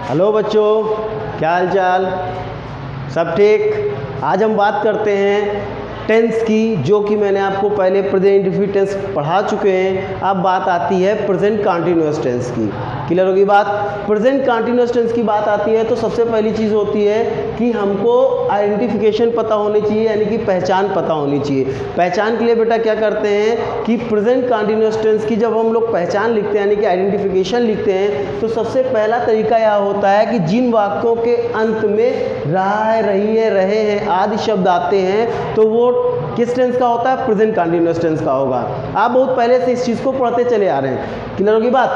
Hello बच्चों, क्या हाल चाल? सब ठीक? आज हम बात करते हैं टेंस की, जो कि मैंने आपको पहले प्रेजेंट इंडेफिनिट टेंस पढ़ा चुके हैं। अब बात आती है प्रेजेंट कंटीन्यूअस टेंस की। क्लियर होगी बात? प्रेजेंट कंटीन्यूअस टेंस की बात आती है तो सबसे पहली चीज़ होती है कि हमको आइडेंटिफिकेशन पता होनी चाहिए, यानी कि पहचान पता होनी चाहिए। पहचान के लिए बेटा क्या करते हैं कि प्रेजेंट कंटीन्यूअस टेंस की जब हम लोग पहचान लिखते हैं, यानी कि आइडेंटिफिकेशन लिखते हैं, तो सबसे पहला तरीका यह होता है कि जिन वाक्यों के अंत में रहा है, रही है, रहे हैं आदि शब्द आते हैं तो वो किस टेंस का होता है? प्रेजेंट कंटीन्यूअस टेंस का होगा। आप बहुत पहले से इस चीज़ को पढ़ते चले आ रहे हैं। क्लियर होगी बात?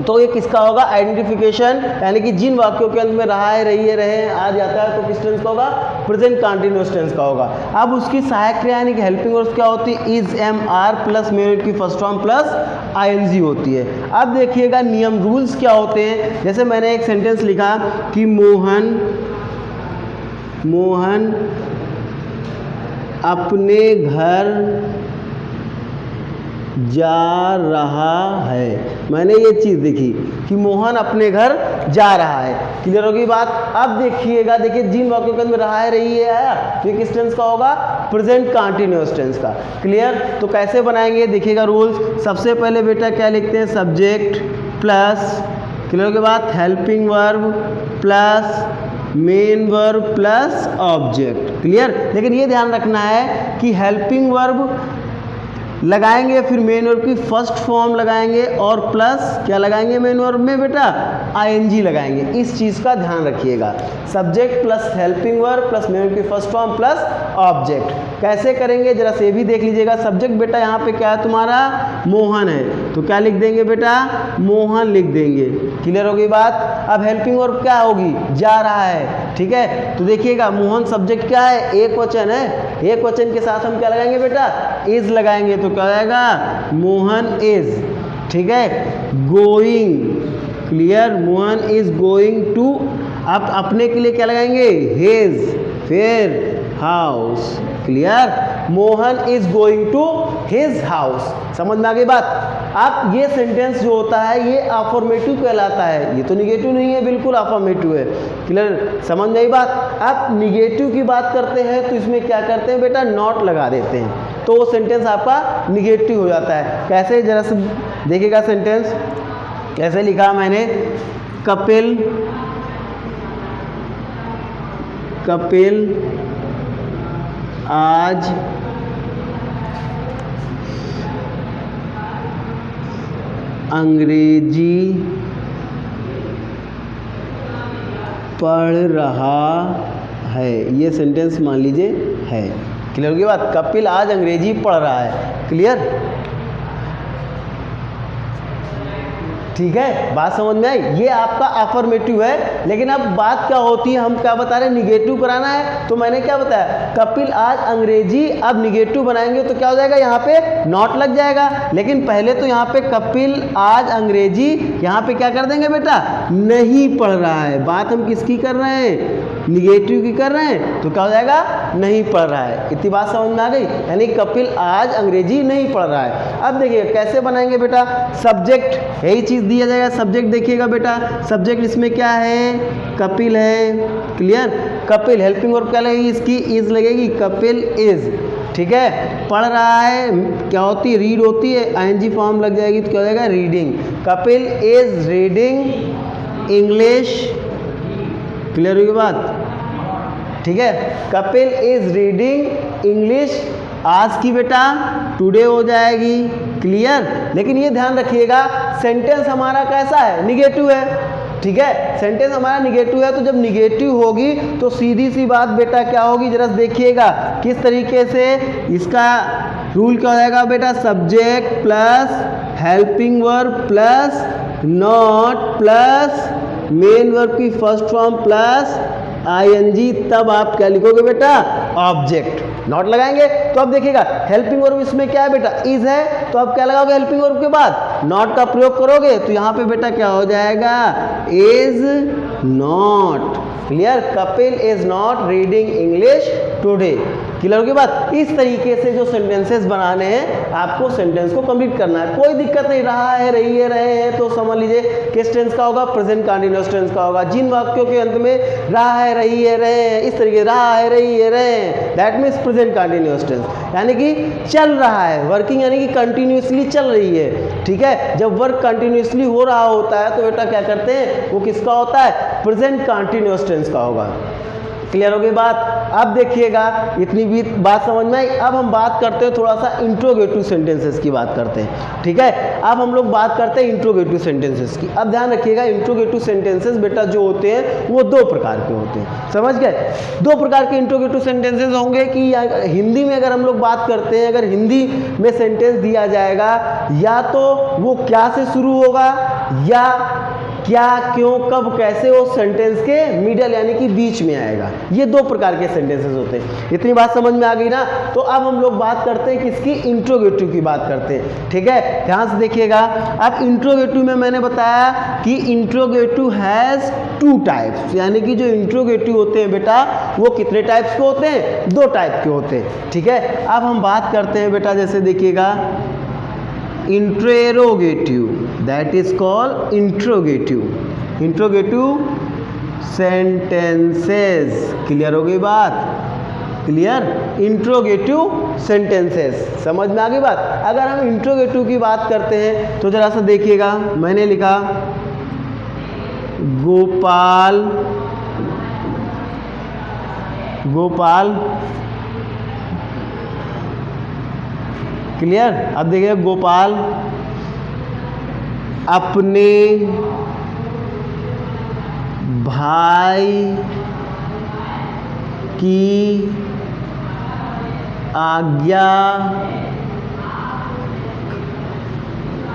तो ये किसका होगा? आइडेंटिफिकेशन, यानी कि जिन वाक्यों के अंत में रहा है, रही है, रहे हैं आ जाता है तो किस टेंस का होगा? प्रेजेंट कंटीन्यूअस टेंस का होगा। अब उसकी सहायक क्रिया यानी कि हेल्पिंग वर्ब्स क्या होती है? Is, am, are plus main verb की फर्स्ट फॉर्म प्लस आईएनजी होती है। अब देखिएगा नियम रूल्स क्या होते हैं। जैसे मैंने एक सेंटेंस लिखा कि मोहन अपने घर जा रहा है। मैंने ये चीज़ देखी कि मोहन अपने घर जा रहा है। क्लियर होगी बात? अब देखिएगा, देखिए जिन वाक्यों के अंदर रहा है, रही है, आया तो ये किस टेंस का होगा? प्रेजेंट कंटीन्यूअस टेंस का। क्लियर? तो कैसे बनाएंगे देखिएगा रूल्स। सबसे पहले बेटा क्या लिखते हैं? सब्जेक्ट प्लस, क्लियर के बाद helping verb plus main verb plus object. Clear? लेकिन ये ध्यान रखना है कि हेल्पिंग वर्ब लगाएंगे, फिर मेन वर्ब की फर्स्ट फॉर्म लगाएंगे और प्लस क्या लगाएंगे मेन वर्ब में बेटा? आईएनजी लगाएंगे। इस चीज़ का ध्यान रखिएगा। Subject plus helping verb plus main verb की फर्स्ट फॉर्म प्लस ऑब्जेक्ट। कैसे करेंगे जरा से भी देख लीजिएगा। सब्जेक्ट बेटा यहाँ पे क्या है तुम्हारा? मोहन है, तो क्या लिख देंगे बेटा? मोहन लिख देंगे। क्लियर होगी बात? अब हेल्पिंग वर्ब क्या होगी? जा रहा है। ठीक है, तो देखिएगा मोहन सब्जेक्ट क्या है? एक वचन है। एक वचन के साथ हम क्या लगाएंगे बेटा? इज लगाएंगे, तो क्या आएगा? मोहन इज। ठीक है, going. Clear? Mohan is going to, आप अपने के लिए क्या लगाएंगे? हिज, फिर house. Clear? Mohan is going to his house. समझ में आ गई बात? आप ये सेंटेंस जो होता है ये अफर्मेटिव कहलाता है, ये तो निगेटिव नहीं है, बिल्कुल अफर्मेटिव है। क्लियर? समझ में आई बात? आप निगेटिव की बात करते हैं तो इसमें क्या करते हैं बेटा? नॉट लगा देते हैं, तो वो सेंटेंस आपका निगेटिव हो जाता है। कैसे जरा से देखिएगा सेंटेंस कैसे लिखा मैंने। कपिल आज अंग्रेजी पढ़ रहा है। ये सेंटेंस मान लीजिए है। क्लियर होगी बात? कपिल आज अंग्रेजी पढ़ रहा है। क्लियर? ठीक है, बात समझ में आई? ये आपका अफर्मेटिव है। लेकिन अब बात क्या होती है, हम क्या बता रहे हैं? निगेटिव कराना है, तो मैंने क्या बताया? कपिल आज अंग्रेजी, अब निगेटिव बनाएंगे तो क्या हो जाएगा? यहाँ पे नॉट लग जाएगा। लेकिन पहले तो यहाँ पे कपिल आज अंग्रेजी, यहाँ पे क्या कर देंगे बेटा? नहीं पढ़ रहा है। बात हम किसकी कर रहे हैं? निगेटिव की कर रहे हैं, तो क्या हो जाएगा? नहीं पढ़ रहा है। इतनी बात समझ में आ गई? यानी कपिल आज अंग्रेजी नहीं पढ़ रहा है। अब देखिए कैसे बनाएंगे बेटा? सब्जेक्ट, यही चीज़ दिया जाएगा। सब्जेक्ट देखिएगा बेटा, सब्जेक्ट इसमें क्या है? कपिल है। क्लियर? कपिल हेल्पिंग वर्ब क्या लगेगी? इसकी इज लगेगी। कपिल इज। ठीक है, पढ़ रहा है क्या होती है? रीड होती है, आईएनजी फॉर्म लग जाएगी तो क्या हो जाएगा? Reading. Kapil is reading English. Clear हुई बात? ठीक है, कपिल इज रीडिंग इंग्लिश। आज की बेटा टुडे हो जाएगी। क्लियर? लेकिन ये ध्यान रखिएगा सेंटेंस हमारा कैसा है? निगेटिव है। ठीक है, सेंटेंस हमारा निगेटिव है, तो जब निगेटिव होगी तो सीधी सी बात बेटा क्या होगी? जरा देखिएगा किस तरीके से इसका रूल क्या हो जाएगा बेटा? Subject plus helping verb plus not plus main verb की फर्स्ट फॉर्म प्लस आईएनजी, तब आप क्या लिखोगे बेटा? ऑब्जेक्ट। नॉट लगाएंगे तो अब देखिएगा हेल्पिंग वर्ब इसमें क्या है बेटा? इज है, तो अब क्या लगाओगे हेल्पिंग वर्ब के बाद? नॉट का प्रयोग करोगे तो यहाँ पे बेटा क्या हो जाएगा, is not. Clear, Kapil is not reading English today. Clear की बात। इस तरीके से जो सेंटेंसेस बनाने हैं आपको सेंटेंस को कंप्लीट करना है, कोई दिक्कत नहीं। रहा है, रही है, रहे हैं तो समझ लीजिए किस टेंस का होगा, प्रेजेंट कंटीन्यूअस टेंस का होगा। जिन वाक्यों के अंत में रहा है, रही है, रहे हैं, इस तरीके रहा है, रही है, रहे हैं, that means present continuous tense, यानी कि चल रहा है, वर्किंग यानी कि कंटिन्यूसली चल रही है। ठीक है, जब वर्क कंटिन्यूसली हो रहा होता है तो बेटा क्या करते हैं, वो किसका होता है, प्रेजेंट कंटीन्यूअस टेंस का होगा। क्लियर हो गई बात। अब देखिएगा इतनी भी बात समझ में आई। अब हम बात करते हैं थोड़ा सा इंट्रोगेटिव सेंटेंसेस की बात करते हैं। ठीक है, अब हम लोग बात करते हैं इंट्रोगेटिव सेंटेंसेस की। अब ध्यान रखिएगा इंट्रोगेटिव सेंटेंसेस बेटा जो होते हैं वो दो प्रकार के होते हैं, समझ गए। दो प्रकार के इंट्रोगेटिव सेंटेंसेस होंगे कि हिंदी में अगर हम लोग बात करते हैं, अगर हिंदी में सेंटेंस दिया जाएगा या तो वो क्या से शुरू होगा या क्या, क्यों, कब, कैसे, वो सेंटेंस के मिडल यानी कि बीच में आएगा। ये दो प्रकार के सेंटेंसेस होते हैं। इतनी बात समझ में आ गई ना। तो अब हम लोग बात करते हैं किसकी, इंट्रोगेटिव की बात करते हैं। ठीक है, ध्यान से देखिएगा। अब इंट्रोगेटिव में मैंने बताया कि इंट्रोगेटिव हैज टू टाइप्स, यानी कि जो इंट्रोगेटिव होते हैं बेटा वो कितने टाइप्स के होते हैं, दो टाइप के होते हैं। ठीक है, अब हम बात करते हैं बेटा, जैसे देखिएगा interrogative, that is called interrogative, interrogative sentences. Clear हो गई बात, क्लियर, इंट्रोगेटिव सेंटेंसेस, समझ में आ गई बात। अगर हम इंट्रोगेटिव की बात करते हैं तो जरा सा देखिएगा, मैंने लिखा गोपाल, गोपाल, क्लियर। अब देखिए गोपाल अपने भाई की आज्ञा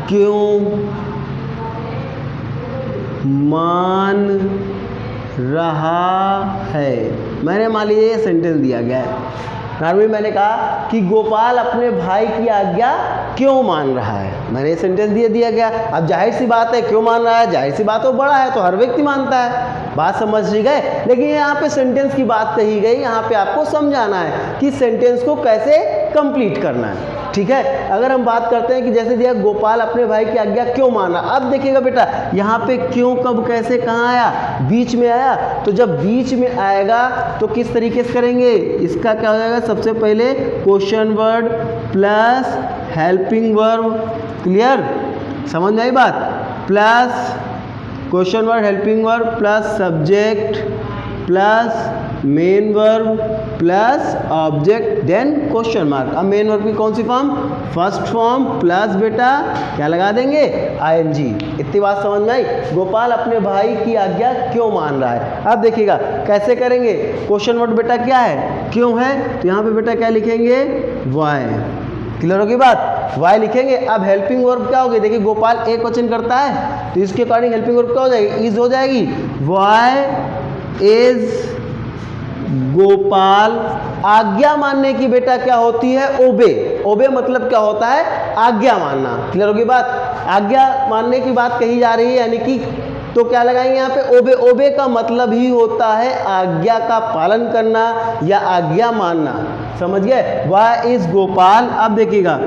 क्यों मान रहा है। मैंने मान लीजिए ये सेंटेंस दिया गया है, नॉर्मली मैंने कहा कि गोपाल अपने भाई की आज्ञा क्यों मान रहा है, मैंने ये सेंटेंस दिया गया। अब जाहिर सी बात है क्यों मान रहा है, जाहिर सी बात है वो बड़ा है तो हर व्यक्ति मानता है, बात समझ गए। लेकिन यहाँ पे सेंटेंस की बात कही गई, यहाँ पे आपको समझाना है कि सेंटेंस को कैसे कंप्लीट करना है। ठीक है, अगर हम बात करते हैं कि जैसे दिया गोपाल अपने भाई की आज्ञा क्यों माना, अब देखिएगा बेटा यहाँ पे क्यों, कब, कैसे, कहाँ आया, बीच में आया। तो जब बीच में आएगा तो किस तरीके से करेंगे, इसका क्या हो जाएगा, सबसे पहले question word plus helping verb. Clear, समझ में आई बात, plus question word helping verb plus subject plus main verb plus object then question mark. अब मेन वर्ब की कौन सी फॉर्म, फर्स्ट फॉर्म प्लस बेटा क्या लगा देंगे, आईएनजी। इतनी बात समझ में आई। गोपाल अपने भाई की आज्ञा क्यों मान रहा है। अब देखिएगा कैसे करेंगे, क्वेश्चन वर्ड बेटा क्या है, क्यों है, तो यहाँ पे बेटा क्या लिखेंगे, वाई। क्लियर होगी बात, वाई लिखेंगे। अब हेल्पिंग वर्ब क्या होगी, देखिए गोपाल एक वचन करता है तो इसके अकॉर्डिंग हेल्पिंग वर्ब क्या हो जाएगी, इज हो जाएगी। वाई इज गोपाल, आज्ञा मानने की बेटा क्या होती है, ओबे। ओबे मतलब क्या होता है, आज्ञा मानना। क्लियर होगी बात, आज्ञा मानने की बात कही जा रही है, यानी कि तो क्या लगाएंगे यहाँ पे, ओबे। ओबे का मतलब ही होता है आज्ञा का पालन करना या आज्ञा मानना, समझ गए। वाई इज गोपाल, अब देखिएगा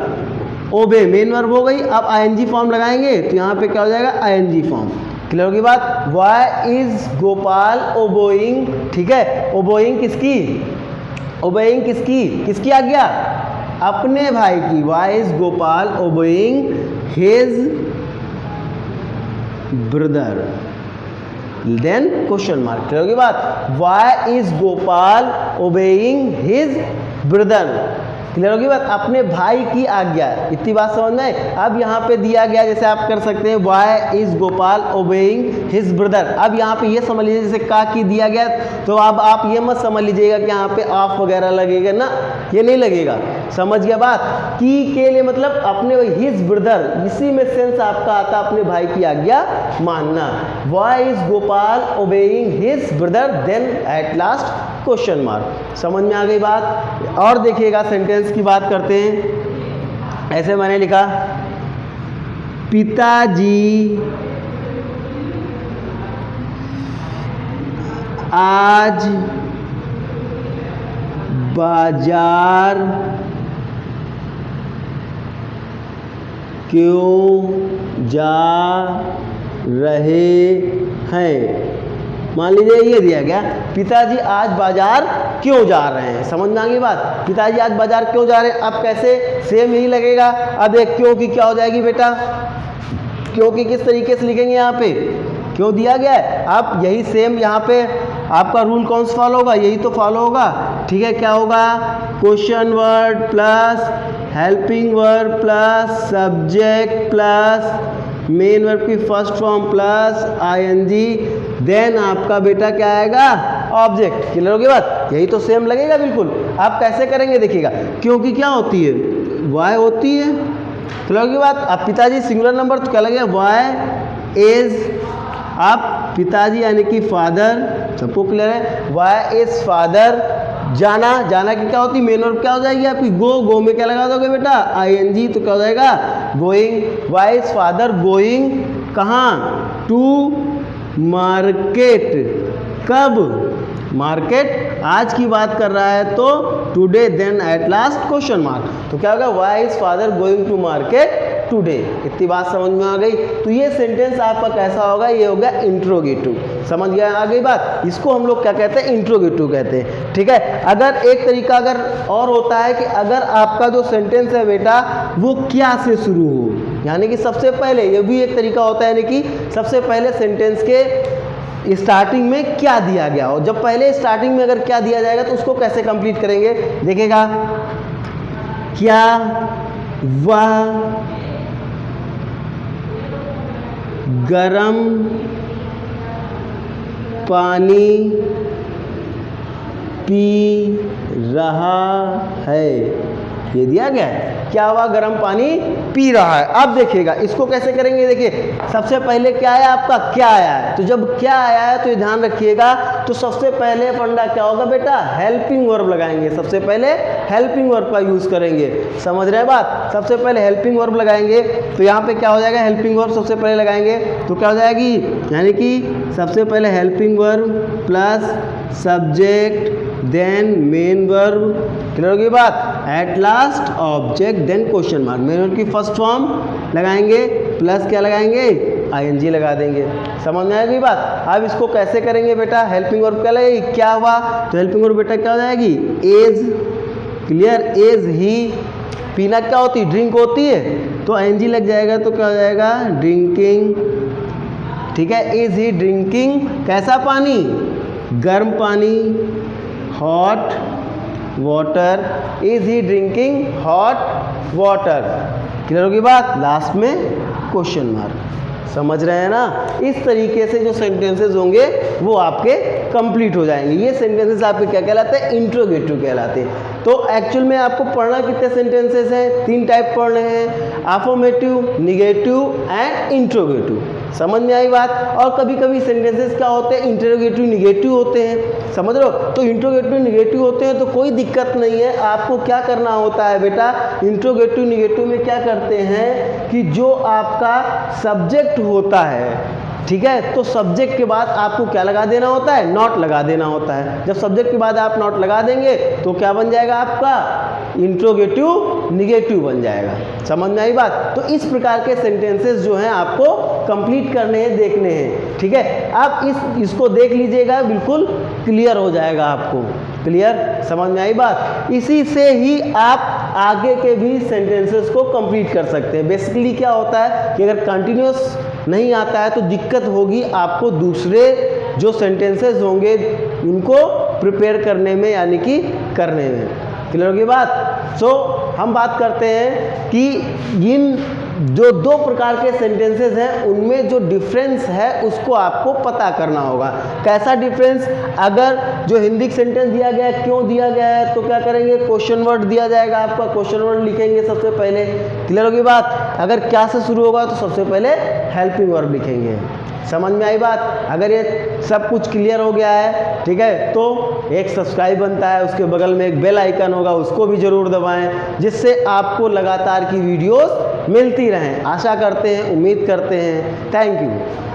ओबे मेन वर्ब हो गई, अब आईएनजी फॉर्म लगाएंगे तो यहाँ पे क्या हो जाएगा, आईएनजी फॉर्म। क्लियर होगी बात, वाई इज गोपाल ओबोइंग। ठीक है, ओबोइंग किसकी, ओबोइंग किसकी, किसकी आज्ञा, अपने भाई की। Why is Gopal obeying his brother then question mark. Clear होगी बात, why is Gopal obeying his brother. Clear होगी बात, अपने भाई की आज्ञा। इतनी बात समझ में। अब यहाँ पे दिया गया, जैसे आप कर सकते हैं, why is Gopal obeying his brother. अब यहाँ पे ये समझ लीजिए जैसे का की दिया गया, तो अब आप ये मत समझ लीजिएगा कि यहाँ पे ऑफ वगैरह लगेगा ना, ये नहीं लगेगा। समझ गया बात, की के लिए मतलब अपने हिज ब्रदर, इसी में सेंस आपका आता अपने भाई की आज्ञा मानना। Why is Gopal obeying his brother then at last question mark. समझ में आ गई बात। और देखिएगा सेंटेंस की बात करते हैं, ऐसे मैंने लिखा पिताजी आज बाजार क्यों जा रहे हैं। मान लीजिए ये दिया गया, पिताजी आज बाजार क्यों जा रहे हैं। समझ में आ गई बात, पिताजी आज बाजार क्यों जा रहे हैं। अब कैसे, सेम यही लगेगा। अब एक क्यों की क्या हो जाएगी बेटा, क्यों की किस तरीके से लिखेंगे, यहाँ पे क्यों दिया गया है। आप यही सेम यहाँ पे आपका रूल कौन सा फॉलो होगा, यही तो फॉलो होगा। ठीक है, क्या होगा, question word plus helping verb plus subject plus main verb की first form plus ING, then आपका बेटा क्या आएगा, ऑब्जेक्ट। क्लियर होगी बात, यही तो सेम लगेगा बिल्कुल। आप कैसे करेंगे देखिएगा, क्योंकि क्या होती है, वाई होती है। क्लियर होगी बात। अब पिताजी सिंगुलर नंबर तो क्या लगेगा, वाई इज, आप पिताजी यानी कि फादर, सबको क्लियर है, वाई इज फादर। जाना, जाना की क्या होती है, मेन वर्ब क्या हो जाएगी आपकी, गो, गो में क्या लगा दोगे बेटा, आईएनजी, तो क्या हो जाएगा, going. Why is father going कहाँ, टू मार्केट। कब, मार्केट, आज की बात कर रहा है तो today, then at last question mark, तो क्या होगा, why is father going to market today. इतनी बात समझ में आ गई। तो ये सेंटेंस आपका कैसा होगा, ये होगा इंट्रोगेटिव। समझ गया, आ गई बात। इसको हम लोग क्या कहते हैं, इंट्रोगेटिव कहते हैं। ठीक है, अगर एक तरीका अगर और होता है कि अगर आपका जो सेंटेंस है बेटा वो क्या से शुरू हो, यानी कि सबसे पहले, ये भी एक तरीका होता है, यानी कि सबसे पहले सेंटेंस के स्टार्टिंग में क्या दिया गया हो। जब पहले स्टार्टिंग में अगर क्या दिया जाएगा तो उसको कैसे कंप्लीट करेंगे, देखिएगा, क्या वह गरम पानी पी रहा है, ये दिया गया है, क्या वह गर्म पानी पी रहा है। अब देखिएगा इसको कैसे करेंगे, देखिए सबसे पहले क्या है आपका, क्या आया है, तो जब क्या आया है तो ये ध्यान रखिएगा, तो सबसे पहले फंडा क्या होगा बेटा, हेल्पिंग वर्ब लगाएंगे। सबसे पहले हेल्पिंग वर्ब का यूज करेंगे, समझ रहे हैं बात। सबसे पहले हेल्पिंग वर्ब लगाएंगे तो यहाँ पे क्या हो जाएगा, हेल्पिंग वर्ब सबसे पहले लगाएंगे तो क्या हो जाएगी, यानी कि सबसे पहले helping verb plus subject then main verb. Clear होगी बात, at last object then question mark. Main verb की फर्स्ट फॉर्म लगाएंगे प्लस क्या लगाएंगे, आईएनजी लगा देंगे। समझ में आएगी बात। अब इसको कैसे करेंगे बेटा, हेल्पिंग वर्ब क्या लगेगी, क्या हुआ, तो हेल्पिंग वर्ब बेटा क्या हो जाएगी, एज। क्लियर, एज ही, पीना क्या होती है, ड्रिंक होती है, तो आईएनजी लग जाएगा तो क्या हो जाएगा, ड्रिंकिंग। ठीक है, इज ही ड्रिंकिंग कैसा पानी, गर्म पानी, hot water, is he drinking hot water. Clear होगी बात, लास्ट में क्वेश्चन मार्क। समझ रहे हैं ना। इस तरीके से जो सेंटेंसेस होंगे वो आपके कंप्लीट हो जाएंगे। ये सेंटेंसेस आपके क्या कहलाते हैं, इंट्रोगेटिव कहलाते हैं। तो एक्चुअल में आपको पढ़ना कितने सेंटेंसेस हैं, 3 टाइप पढ़ने हैं, अफर्मेटिव, निगेटिव एंड इंट्रोगेटिव। समझ में आई बात। और कभी कभी सेंटेंसेस क्या होते हैं, इंट्रोगेटिव निगेटिव होते हैं, समझ रहे हो। तो इंट्रोगेटिव निगेटिव होते हैं तो कोई दिक्कत नहीं है। आपको क्या करना होता है बेटा, इंट्रोगेटिव निगेटिव में क्या करते हैं कि जो आपका सब्जेक्ट होता है, ठीक है, तो सब्जेक्ट के बाद आपको क्या लगा देना होता है, नॉट लगा देना होता है। जब सब्जेक्ट के बाद आप नॉट लगा देंगे तो क्या बन जाएगा आपका, इंट्रोगेटिव निगेटिव बन जाएगा। समझ में आई बात। तो इस प्रकार के सेंटेंसेस जो हैं आपको कंप्लीट करने हैं, देखने हैं। ठीक है, आप इसको देख लीजिएगा, बिल्कुल क्लियर हो जाएगा आपको। क्लियर, समझ में आई बात। इसी से ही आप आगे के भी सेंटेंसेस को कंप्लीट कर सकते हैं। बेसिकली क्या होता है कि अगर कंटिन्यूस नहीं आता है तो दिक्कत होगी आपको दूसरे जो सेंटेंसेस होंगे उनको प्रिपेयर करने में, यानी कि करने में। क्लियर होगी बात। सो हम बात करते हैं कि इन जो 2 प्रकार के सेंटेंसेस हैं उनमें जो डिफरेंस है उसको आपको पता करना होगा। कैसा डिफरेंस, अगर जो हिंदी सेंटेंस दिया गया है, क्यों दिया गया है, तो क्या करेंगे, क्वेश्चन वर्ड दिया जाएगा आपका, क्वेश्चन वर्ड लिखेंगे सबसे पहले। क्लियर होगी बात। अगर क्या से शुरू होगा तो सबसे पहले हेल्पिंग वर्ब लिखेंगे। समझ में आई बात। अगर ये सब कुछ क्लियर हो गया है, ठीक है, तो एक सब्सक्राइब बनता है, उसके बगल में एक बेल आइकन होगा, उसको भी जरूर दबाएं, जिससे आपको लगातार की वीडियोस मिलती रहें, आशा करते हैं, उम्मीद करते हैं। Thank you.